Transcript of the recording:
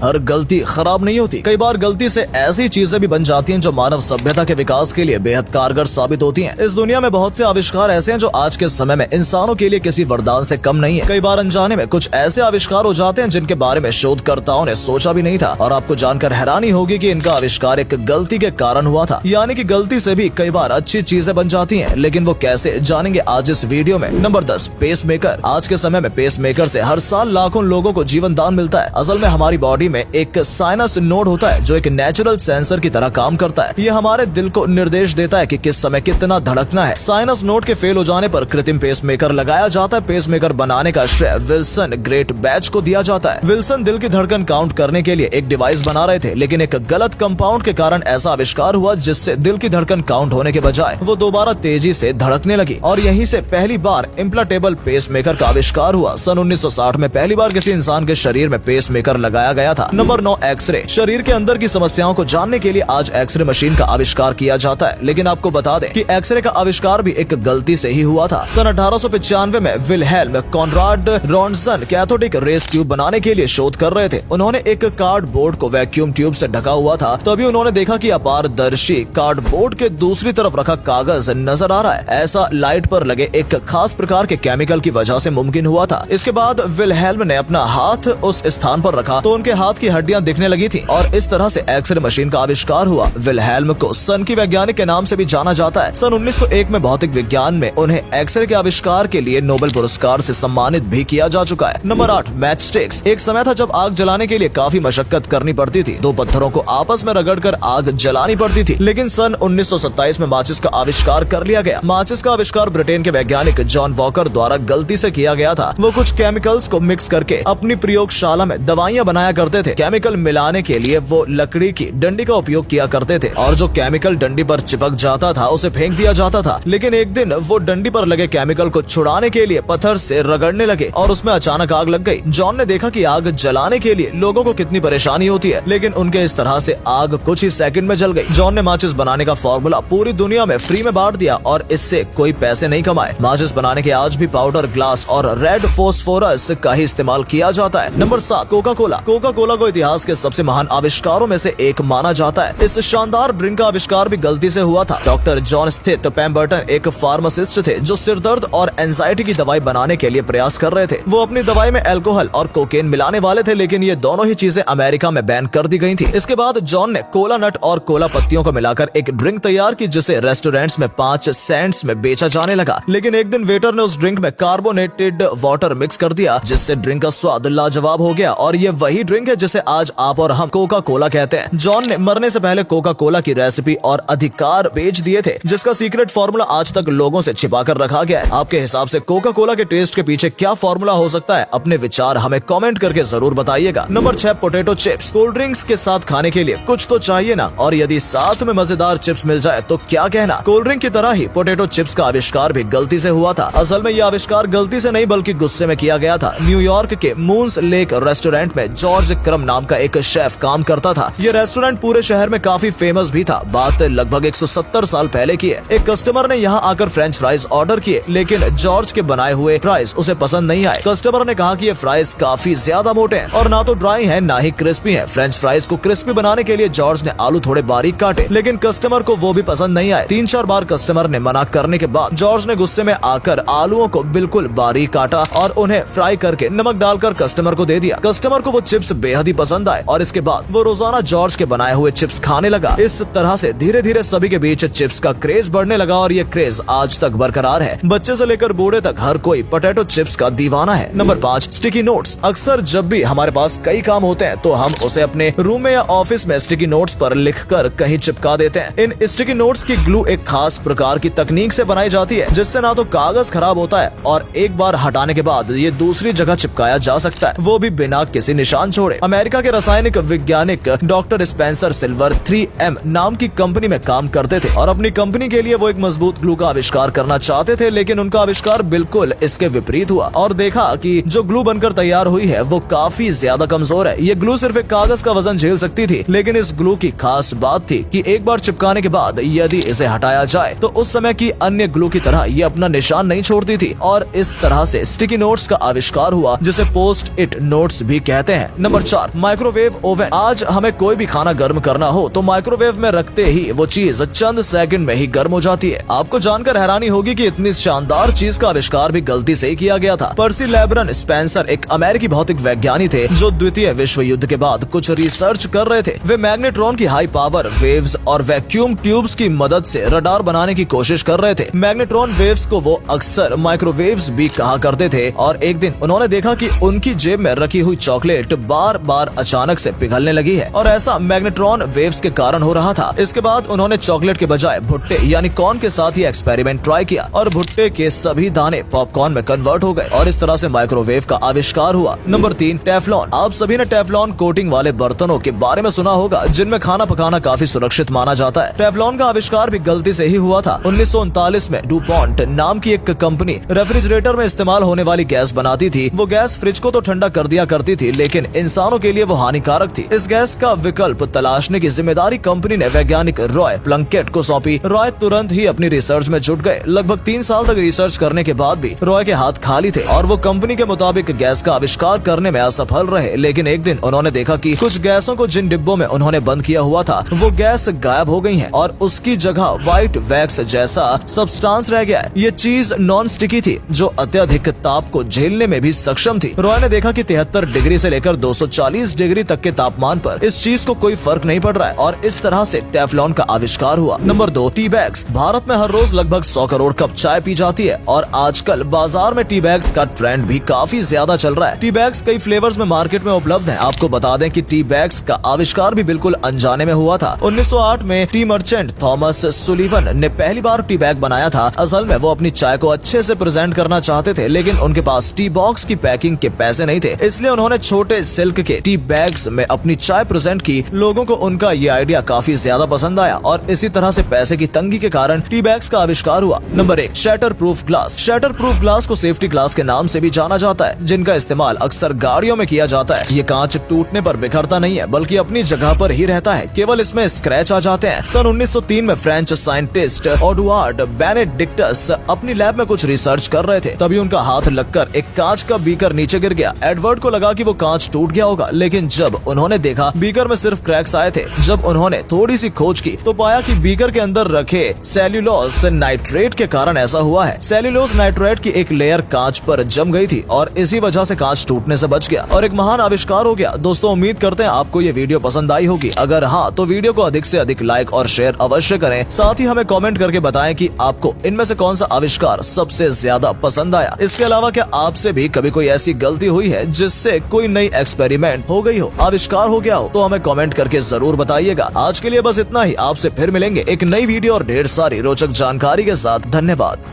हर गलती खराब नहीं होती, कई बार गलती से ऐसी चीजें भी बन जाती हैं जो मानव सभ्यता के विकास के लिए बेहद कारगर साबित होती हैं। इस दुनिया में बहुत से आविष्कार ऐसे हैं जो आज के समय में इंसानों के लिए किसी वरदान से कम नहीं है। कई बार अनजाने में कुछ ऐसे आविष्कार हो जाते हैं जिनके बारे में शोधकर्ताओं ने सोचा भी नहीं था, और आपको जानकर हैरानी होगी कि इनका आविष्कार एक गलती के कारण हुआ था। यानी कि गलती से भी कई बार अच्छी चीजें बन जाती हैं, लेकिन वो कैसे, जानेंगे आज इस वीडियो में। नंबर 10, पेस मेकर। आज के समय में पेस मेकर से हर साल लाखों लोगों को जीवन दान मिलता है। असल में हमारी बॉडी में एक साइनस नोड होता है जो एक नेचुरल सेंसर की तरह काम करता है। ये हमारे दिल को निर्देश देता है कि किस समय कितना धड़कना है। साइनस नोड के फेल हो जाने पर कृत्रिम पेस मेकर लगाया जाता है। पेस मेकर बनाने का श्रेय विल्सन ग्रेट बैच को दिया जाता है। विल्सन दिल की धड़कन काउंट करने के लिए एक डिवाइस बना रहे थे, लेकिन एक गलत कंपाउंड के कारण ऐसा आविष्कार हुआ जिससे दिल की धड़कन काउंट होने के बजाय वो दोबारा तेजी से धड़कने लगी, और यहीं से पहली बार इम्प्लांटेबल पेस मेकर का आविष्कार हुआ। सन 1960 में पहली बार किसी इंसान के शरीर में पेस मेकर लगाया गया था। नंबर 9, एक्सरे। शरीर के अंदर की समस्याओं को जानने के लिए आज एक्सरे मशीन का आविष्कार किया जाता है, लेकिन आपको बता दें कि एक्सरे का आविष्कार भी एक गलती से ही हुआ था। सन 1895 में Wilhelm Conrad Roentgen cathodic rays tube बनाने के लिए शोध कर रहे थे। उन्होंने एक कार्डबोर्ड को वैक्यूम ट्यूब से ढका हुआ था, तभी उन्होंने देखा कि अपारदर्शी कार्डबोर्ड के दूसरी तरफ रखा कागज नजर आ रहा है। ऐसा लाइट पर लगे एक खास प्रकार के केमिकल की वजह से मुमकिन हुआ था। इसके बाद विलहेल्म ने अपना हाथ उस स्थान पर रखा तो उनके हाथ की हड्डियां दिखने लगी थी, और इस तरह से एक्सरे मशीन का आविष्कार हुआ। विलहेल्म को सन की वैज्ञानिक के नाम से भी जाना जाता है। सन 1901 में भौतिक विज्ञान में उन्हें एक्सरे के आविष्कार के लिए नोबेल पुरस्कार से सम्मानित भी किया जा चुका है। Number 8, match sticks. एक समय था जब आग जलाने के लिए काफी मशक्कत करनी पड़ती थी। दो पत्थरों को आपस में रगड़कर आग जलानी पड़ती थी, लेकिन सन 1927 में माचिस का आविष्कार कर लिया गया। माचिस का आविष्कार ब्रिटेन के वैज्ञानिक जॉन वॉकर द्वारा गलती से किया गया था। वो कुछ केमिकल्स को मिक्स करके अपनी प्रयोगशाला में दवाइयां बनाया करते थे। केमिकल मिलाने के लिए वो लकड़ी की डंडी का उपयोग किया करते थे, और जो केमिकल डंडी पर चिपक जाता था उसे फेंक दिया जाता था। लेकिन एक दिन वो डंडी पर लगे केमिकल को छुड़ाने के लिए पत्थर से रगड़ने लगे और उसमें अचानक आग लग गई। जॉन ने देखा कि आग जलाने के लिए लोगों को कितनी परेशानी होती है, लेकिन उनके इस तरह से आग कुछ ही सेकंड में जल गई। जॉन ने माचिस बनाने का फॉर्मूला पूरी दुनिया में फ्री में बांट दिया और इससे कोई पैसे नहीं कमाए। माचिस बनाने के आज भी पाउडर, ग्लास और रेड फोस्फोरस का ही इस्तेमाल किया जाता है। Number 7, Coca Cola. Coca Cola को इतिहास के सबसे महान आविष्कारों में से एक माना जाता है। इस शानदार ड्रिंक का आविष्कार भी गलती से हुआ था। डॉक्टर जॉन स्थित पैम्बर्टन एक फार्मासिस्ट थे जो सिरदर्द और एंजाइटी की दवाई बनाने के लिए प्रयास कर रहे थे। वो अपनी दवाई में अल्कोहल और कोकेन मिलाने वाले थे, लेकिन ये दोनों ही चीजें अमेरिका में बैन कर दी गई थी। इसके बाद जॉन ने कोला नट और कोला पत्तियों को मिलाकर एक ड्रिंक तैयार की जिसे रेस्टोरेंट्स में 5 सेंट्स में बेचा जाने लगा। लेकिन एक दिन वेटर ने उस ड्रिंक में कार्बोनेटेड वाटर मिक्स कर दिया, जिससे ड्रिंक का स्वाद लाजवाब हो गया, और ये वही ड्रिंक है जिसे आज आप और हम कोका कोला कहते हैं। जॉन ने मरने से पहले कोका कोला की रेसिपी और अधिकार बेच दिए थे, जिसका सीक्रेट फार्मूला आज तक लोगों से छिपा कर रखा गया है। आपके हिसाब से कोका कोला के टेस्ट के पीछे क्या फार्मूला हो सकता है? अपने विचार हमें कमेंट करके जरूर बताइएगा। Number 6, potato chips. Cold drinks के साथ खाने के लिए कुछ तो चाहिए ना, और यदि साथ में मजेदार चिप्स मिल जाए तो क्या कहना। कोल्ड ड्रिंक की तरह ही पोटैटो चिप्स का आविष्कार भी गलती से हुआ था। असल में यह आविष्कार गलती से नहीं बल्कि गुस्से में किया गया था। न्यूयॉर्क के मून्स लेक रेस्टोरेंट में जॉर्ज क्रम नाम का एक शेफ काम करता था। ये रेस्टोरेंट पूरे शहर में काफी फेमस भी था। बात लगभग 170 साल पहले की है। एक कस्टमर ने यहाँ आकर फ्रेंच फ्राइज ऑर्डर किए, लेकिन जॉर्ज के बनाए हुए फ्राइज उसे पसंद नहीं आए। कस्टमर ने कहा कि ये फ्राइज काफी ज्यादा मोटे हैं और ना तो ड्राई हैं ना ही क्रिस्पी हैं। फ्रेंच फ्राइज को क्रिस्पी बनाने के लिए जॉर्ज ने आलू थोड़े बारीक काटे, लेकिन कस्टमर को वो भी पसंद नहीं आए। 3-4 बार कस्टमर ने मना करने के बाद जॉर्ज ने गुस्से में आकर आलूओं को बिल्कुल बारीक काटा और उन्हें फ्राई करके नमक डालकर कस्टमर को दे दिया। कस्टमर को वो चिप्स बेहद ही पसंद आए और इसके बाद वो रोजाना जॉर्ज के बनाए हुए चिप्स खाने लगा। इस तरह से धीरे धीरे सभी के बीच चिप्स का क्रेज बढ़ने लगा और ये क्रेज आज तक बरकरार है। बच्चे से लेकर बूढ़े तक हर कोई पोटैटो चिप्स का दीवाना है। Number 5, sticky notes. अक्सर जब भी हमारे पास कई काम होते हैं तो हम उसे अपने रूम में या ऑफिस में स्टिकी नोट्स पर लिखकर कहीं चिपका देते हैं। इन स्टिकी नोट्स की ग्लू एक खास प्रकार की तकनीक से बनाई जाती है, जिससे ना तो कागज खराब होता है और एक बार हटाने के बाद ये दूसरी जगह चिपकाया जा सकता है, वो भी बिना किसी निशान छोड़े। अमेरिका के रासायनिक वैज्ञानिक डॉक्टर स्पेंसर सिल्वर 3M नाम की कंपनी में काम करते थे और अपनी कंपनी के लिए वो एक मजबूत ग्लू का आविष्कार करना चाहते थे, लेकिन उनका आविष्कार बिल्कुल इसके विपरीत हुआ और देखा कि जो ग्लू बनकर तैयार हुई है वो काफी ज्यादा कमजोर है। ये ग्लू सिर्फ एक कागज का वजन झेल सकती थी, लेकिन इस ग्लू की खास बात थी कि एक बार चिपकाने के बाद यदि इसे हटाया जाए तो उस समय की अन्य ग्लू की तरह ये अपना निशान नहीं छोड़ती थी और इस तरह से स्टिकी नोट्स का आविष्कार हुआ, जिसे पोस्ट इट नोट्स भी कहते हैं। Number 4 microwave oven. आज हमें कोई भी खाना गर्म करना हो तो माइक्रोवेव में रखते ही वो चीज चंद सेकंड में ही गर्म हो जाती है। आपको जानकर हैरानी होगी कि इतनी शानदार चीज का आविष्कार भी गलती से ही किया गया था। पर्सी लेब्रन स्पेंसर एक अमेरिकी भौतिक वैज्ञानिक थे जो द्वितीय विश्व युद्ध के बाद कुछ रिसर्च कर रहे थे। वे मैग्नेट्रॉन की हाई पावर वेव्स और वैक्यूम ट्यूब्स की मदद से रडार बनाने की कोशिश कर रहे थे। मैग्नेट्रॉन वेव्स को वो अक्सर माइक्रोवेव्स भी कहा करते थे और एक दिन उन्होंने देखा कि उनकी जेब में रखी हुई चॉकलेट बार बार अचानक से पिघलने लगी है और ऐसा मैग्नेट्रॉन वेव्स के कारण हो रहा था। इसके बाद उन्होंने चॉकलेट के बजाय भुट्टे यानी कॉर्न के साथ ही एक्सपेरिमेंट ट्राई किया और भुट्टे के सभी दाने पॉपकॉर्न में कन्वर्ट हो गए और इस तरह से माइक्रोवेव का आविष्कार हुआ। Number 3 Teflon. आप सभी ने टेफ्लॉन कोटिंग वाले बर्तनों के बारे में सुना होगा जिनमें खाना पकाना काफी सुरक्षित माना जाता है। टेफ्लॉन का आविष्कार भी गलती से ही हुआ था। 1939 में डुपॉन्ट नाम की एक कंपनी रेफ्रिजरेटर में इस्तेमाल होने वाली गैस बनाती थी। वो गैस फ्रिज को तो ठंडा कर दिया करती थी लेकिन इंसानों के लिए वो हानिकारक थी। इस गैस का विकल्प तलाशने की जिम्मेदारी कंपनी ने वैज्ञानिक रॉय प्लंकेट को सौंपी। रॉय तुरंत ही अपनी रिसर्च में जुट गए। लगभग 3 साल तक रिसर्च करने के बाद भी रॉय के हाथ खाली थे और वो कंपनी के मुताबिक गैस का आविष्कार करने में असफल रहे। लेकिन एक दिन उन्होंने देखा कि कुछ गैसों को जिन डिब्बों में उन्होंने बंद किया हुआ था वो गैस गायब हो गई है और उसकी जगह व्हाइट वैक्स जैसा सब्सटेंस रह गया है। ये चीज नॉन स्टिकी थी जो अत्यधिक ताप को झेलने में भी सक्षम थी। रॉय ने देखा कि 73 डिग्री से लेकर 240 डिग्री तक के तापमान पर इस चीज को कोई फर्क नहीं पड़ रहा है और इस तरह से टेफ्लॉन का आविष्कार हुआ। Number 2 tea bags. भारत में हर रोज लगभग 100 करोड़ कप चाय पी जाती है और आजकल बाजार में टी बैग्स का ट्रेंड भी काफी ज्यादा चल रहा है। टी बैग्स कई फ्लेवर्स में मार्केट में उपलब्ध हैं। आपको बता दें कि टी बैग्स का आविष्कार भी बिल्कुल अनजाने में हुआ था। 1908 में टी मर्चेंट थॉमस सुलिवन ने पहली बार टी बैग बनाया था। असल में वो अपनी चाय को अच्छे से प्रेजेंट करना चाहते थे लेकिन उनके पास टी बॉक्स की पैकिंग के पैसे नहीं थे, इसलिए उन्होंने छोटे सिल्क के टी बैग्स में अपनी चाय प्रेजेंट की। लोगों को उनका ये आइडिया काफी ज्यादा पसंद आया और इसी तरह से पैसे की तंगी के कारण टी बैग्स का आविष्कार हुआ। Number 1 shutter proof glass. Shutter proof glass को सेफ्टी ग्लास के नाम से भी जाना जाता है जिनका इस्तेमाल अक्सर गाड़ियों में किया जाता है। ये कांच टूटने पर बिखरता नहीं है बल्कि अपनी जगह पर ही रहता है, केवल इसमें स्क्रैच आ जाते हैं। सन 1903 में फ्रेंच साइंटिस्ट एडुआर्ड बेनेडिक्टस अपनी लैब में कुछ रिसर्च कर रहे थे, तभी उनका हाथ लगकर एक कांच का बीकर नीचे गिर गया। एडवर्ड को लगा कि वो कांच टूट गया होगा लेकिन जब उन्होंने देखा बीकर में सिर्फ क्रैक्स आए थे। जब उन्होंने थोड़ी सी खोज की तो पाया कि बीकर के अंदर रखे सेल्यूलोज नाइट्रेट के कारण ऐसा हुआ है। सेल्यूलोज नाइट्रेट की एक लेयर कांच पर जम गई थी और इसी वजह से कांच टूटने से बच गया और एक महान आविष्कार हो गया। दोस्तों उम्मीद करते हैं आपको ये वीडियो पसंद आई होगी। अगर हाँ तो वीडियो को अधिक से अधिक लाइक और शेयर अवश्य करें। साथ ही हमें कमेंट करके बताएं कि आपको इनमें से कौन सा आविष्कार सबसे ज्यादा पसंद आया। इसके अलावा क्या आपसे भी कभी कोई ऐसी गलती हुई है जिससे कोई नई एक्सपेरिमेंट हो गई हो, आविष्कार हो गया हो, तो हमें कमेंट करके जरूर बताइएगा। आज के लिए बस इतना ही। आपसे फिर मिलेंगे एक नई वीडियो और ढेर सारी रोचक जानकारी के साथ। धन्यवाद।